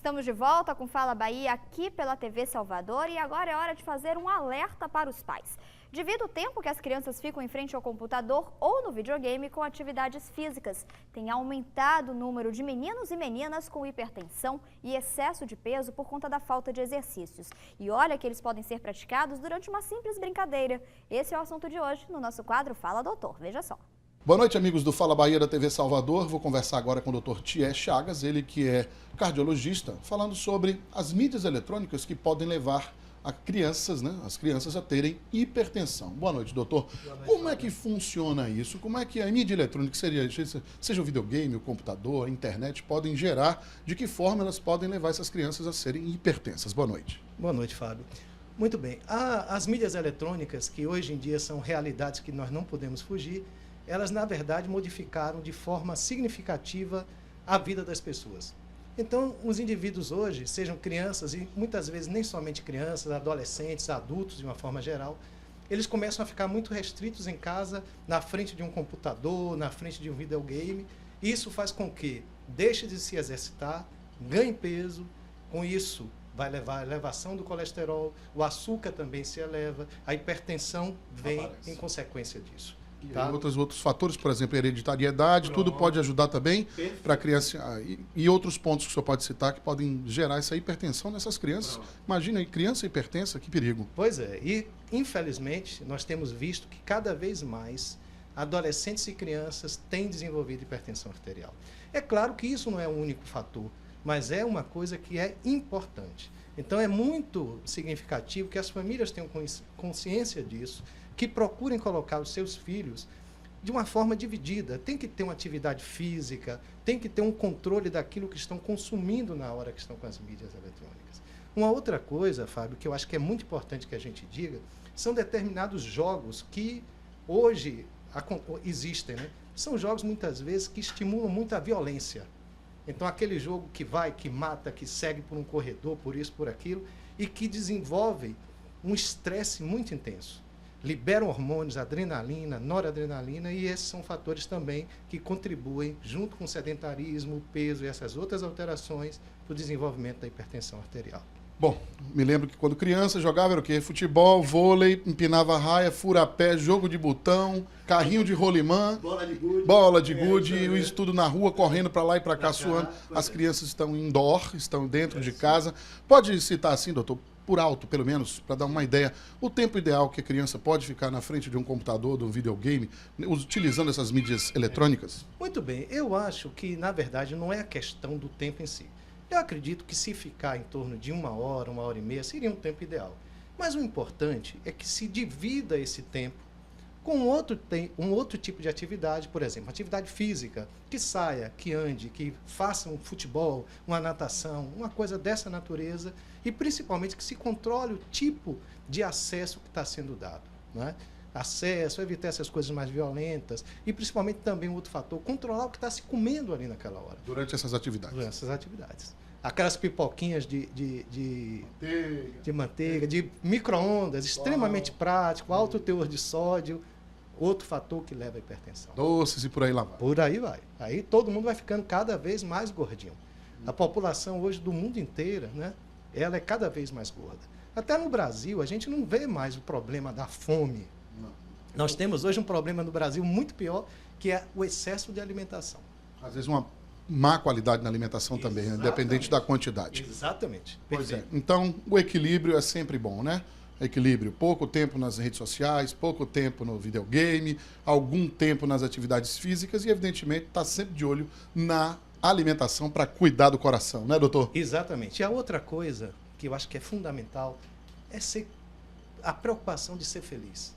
Estamos de volta com Fala Bahia aqui pela TV Salvador e agora é hora de fazer um alerta para os pais. Devido ao tempo que as crianças ficam em frente ao computador ou no videogame com atividades físicas, tem aumentado o número de meninos e meninas com hipertensão e excesso de peso por conta da falta de exercícios. E olha que eles podem ser praticados durante uma simples brincadeira. Esse é o assunto de hoje no nosso quadro Fala Doutor. Veja só. Boa noite, amigos do Fala Bahia da TV Salvador. Vou conversar agora com o Dr. Thier Chagas, ele que é cardiologista, falando sobre as mídias eletrônicas que podem levar as crianças a terem hipertensão. Boa noite, doutor. Boa noite, como é que funciona isso? Como é que a mídia eletrônica, seja o videogame, o computador, a internet, podem gerar? De que forma elas podem levar essas crianças a serem hipertensas? Boa noite. Boa noite, Fábio. Muito bem. As mídias eletrônicas, que hoje em dia são realidades que nós não podemos fugir, elas, na verdade, modificaram de forma significativa a vida das pessoas. Então, os indivíduos hoje, sejam crianças, e muitas vezes nem somente crianças, adolescentes, adultos, de uma forma geral, eles começam a ficar muito restritos em casa, na frente de um computador, na frente de um videogame. Isso faz com que deixe de se exercitar, ganhe peso, com isso vai levar à elevação do colesterol, o açúcar também se eleva, a hipertensão vem em consequência disso. Tá? Outros fatores, por exemplo, hereditariedade, tudo pode ajudar também para a criança. E outros pontos que o senhor pode citar que podem gerar essa hipertensão nessas crianças. Imagina aí, criança hipertensa, que perigo. Pois é, e infelizmente nós temos visto que cada vez mais adolescentes e crianças têm desenvolvido hipertensão arterial. É claro que isso não é o único fator, mas é uma coisa que é importante. Então é muito significativo que as famílias tenham consciência disso, que procurem colocar os seus filhos de uma forma dividida. Tem que ter uma atividade física, tem que ter um controle daquilo que estão consumindo na hora que estão com as mídias eletrônicas. Uma outra coisa, Fábio, que eu acho que é muito importante que a gente diga, são determinados jogos que hoje existem, né? São jogos, muitas vezes, que estimulam muito a violência. Então, aquele jogo que vai, que mata, que segue por um corredor, por isso, por aquilo, e que desenvolve um estresse muito intenso. Liberam hormônios, adrenalina, noradrenalina, e esses são fatores também que contribuem, junto com o sedentarismo, o peso e essas outras alterações, para o desenvolvimento da hipertensão arterial. Bom, me lembro que quando criança jogava era o quê? Futebol, vôlei, empinava raia, fura-pé, jogo de botão, carrinho de rolimã, bola de gude, o estudo na rua, correndo para lá e para cá, suando. As crianças estão indoor, estão dentro de casa. Pode citar assim, doutor, por alto, pelo menos, para dar uma ideia, o tempo ideal que a criança pode ficar na frente de um computador, de um videogame, utilizando essas mídias eletrônicas? Muito bem. Eu acho que, na verdade, não é a questão do tempo em si. Eu acredito que se ficar em torno de uma hora e meia, seria um tempo ideal. Mas o importante é que se divida esse tempo com um outro tipo de atividade, por exemplo, atividade física, que saia, que ande, que faça um futebol, uma natação, uma coisa dessa natureza, e principalmente que se controle o tipo de acesso que está sendo dado, né? Acesso, evitar essas coisas mais violentas, e principalmente também um outro fator, controlar o que está se comendo ali naquela hora. Durante essas atividades. Durante essas atividades. Aquelas pipoquinhas de manteiga, de micro-ondas, extremamente prático, alto teor de sódio, outro fator que leva à hipertensão. Doces e por aí lá vai. Por aí vai. Aí todo mundo vai ficando cada vez mais gordinho. A população hoje do mundo inteiro, né, ela é cada vez mais gorda. Até no Brasil, a gente não vê mais o problema da fome. Não. Nós temos hoje um problema no Brasil muito pior, que é o excesso de alimentação. Às vezes uma má qualidade na alimentação também, né? Independente da quantidade. Exatamente. Pois é. Então, o equilíbrio é sempre bom, né? Equilíbrio, pouco tempo nas redes sociais, pouco tempo no videogame, algum tempo nas atividades físicas e, evidentemente, está sempre de olho na alimentação para cuidar do coração, né, doutor? Exatamente. E a outra coisa que eu acho que é fundamental é a preocupação de ser feliz.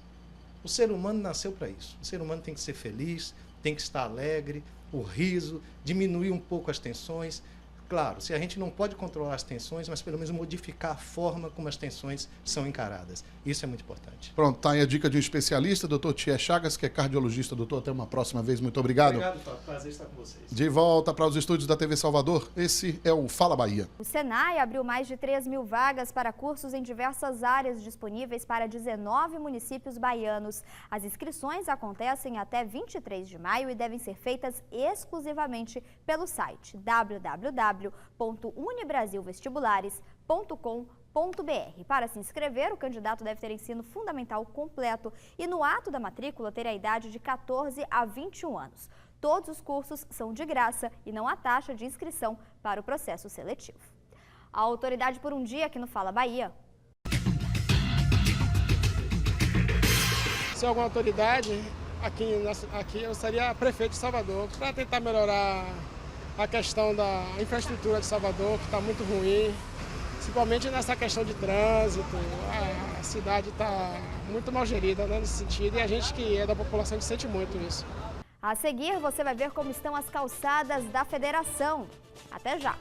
O ser humano nasceu para isso. O ser humano tem que ser feliz, tem que estar alegre, o riso, diminuir um pouco as tensões. Claro, se a gente não pode controlar as tensões, mas pelo menos modificar a forma como as tensões são encaradas. Isso é muito importante. Pronto, tá aí a dica de um especialista, doutor Thier Chagas, que é cardiologista. Doutor, até uma próxima vez. Muito obrigado. Obrigado, Fábio. Prazer estar com vocês. De volta para os estúdios da TV Salvador, esse é o Fala Bahia. O Senai abriu mais de 3.000 vagas para cursos em diversas áreas disponíveis para 19 municípios baianos. As inscrições acontecem até 23 de maio e devem ser feitas exclusivamente pelo site www.senai.br. www.unibrasilvestibulares.com.br. Para se inscrever, o candidato deve ter ensino fundamental completo e no ato da matrícula ter a idade de 14 a 21 anos. Todos os cursos são de graça e não há taxa de inscrição para o processo seletivo. A autoridade por um dia aqui no Fala Bahia. Se alguma autoridade, aqui eu seria prefeito de Salvador, para tentar melhorar a questão da infraestrutura de Salvador, que está muito ruim, principalmente nessa questão de trânsito. A cidade está muito mal gerida, né, nesse sentido, e a gente que é da população, a gente sente muito isso. A seguir, você vai ver como estão as calçadas da federação. Até já!